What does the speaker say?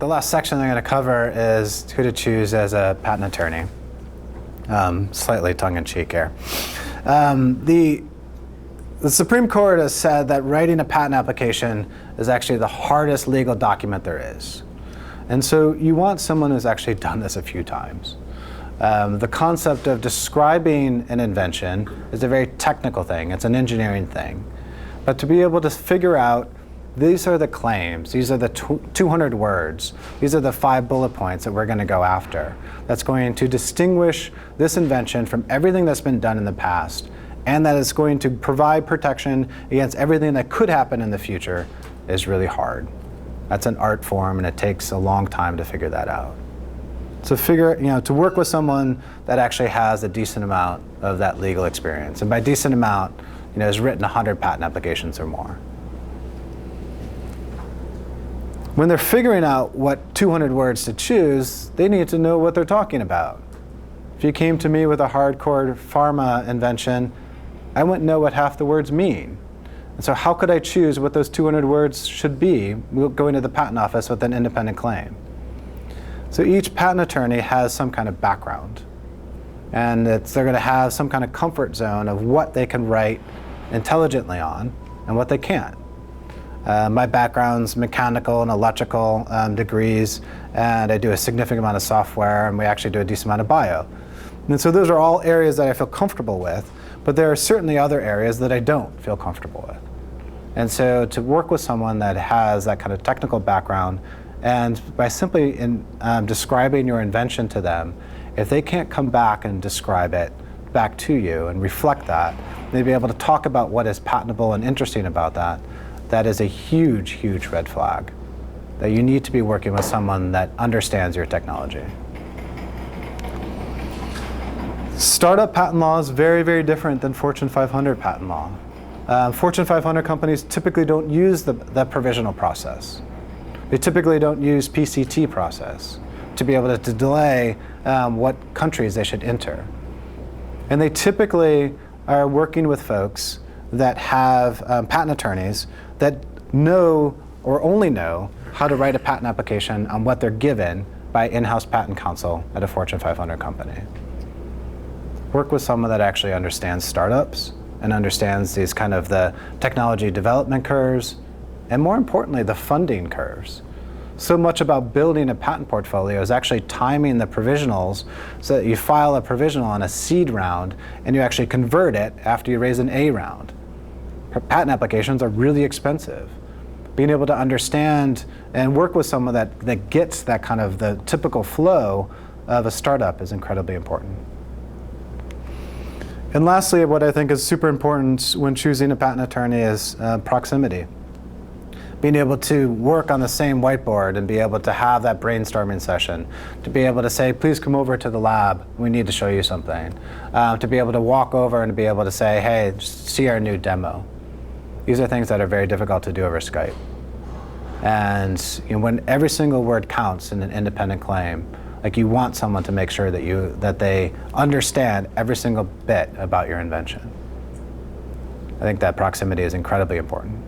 the last section I'm going to cover is who to choose as a patent attorney. Slightly tongue-in-cheek here. The Supreme Court has said that writing a patent application is actually the hardest legal document there is. And so you want someone who's actually done this a few times. The concept of describing an invention is a very technical thing. It's an engineering thing. But to be able to figure out these are the claims, these are the 200 words, these are the 5 bullet points that we're going to go after, that's going to distinguish this invention from everything that's been done in the past, and that is going to provide protection against everything that could happen in the future, is really hard. That's an art form, and it takes a long time to figure that out. So to work with someone that actually has a decent amount of that legal experience, and by decent amount, has written 100 patent applications or more. When they're figuring out what 200 words to choose, they need to know what they're talking about. If you came to me with a hardcore pharma invention, I wouldn't know what half the words mean. And so how could I choose what those 200 words should be going to the patent office with an independent claim? So each patent attorney has some kind of background. And they're going to have some kind of comfort zone of what they can write intelligently on and what they can't. My background's mechanical and electrical degrees, and I do a significant amount of software, and we actually do a decent amount of bio. And so those are all areas that I feel comfortable with, but there are certainly other areas that I don't feel comfortable with. And so to work with someone that has that kind of technical background, and by simply describing your invention to them, if they can't come back and describe it back to you and reflect that, they'd be able to talk about what is patentable and interesting about that. That is a huge, huge red flag, that you need to be working with someone that understands your technology. Startup patent law is very, very different than Fortune 500 patent law. Fortune 500 companies typically don't use the provisional process. They typically don't use PCT process to be able to delay what countries they should enter. And they typically are working with folks that have patent attorneys that know or only know how to write a patent application on what they're given by in-house patent counsel at a Fortune 500 company. Work with someone that actually understands startups and understands these kind of the technology development curves, and more importantly, the funding curves. So much about building a patent portfolio is actually timing the provisionals so that you file a provisional on a seed round and you actually convert it after you raise an A round. Patent applications are really expensive. Being able to understand and work with someone that gets that kind of the typical flow of a startup is incredibly important. And lastly, what I think is super important when choosing a patent attorney is proximity. Being able to work on the same whiteboard and be able to have that brainstorming session, to be able to say, please come over to the lab, we need to show you something. To be able to walk over and to be able to say, hey, just see our new demo. These are things that are very difficult to do over Skype. And when every single word counts in an independent claim, like you want someone to make sure that they understand every single bit about your invention. I think that proximity is incredibly important.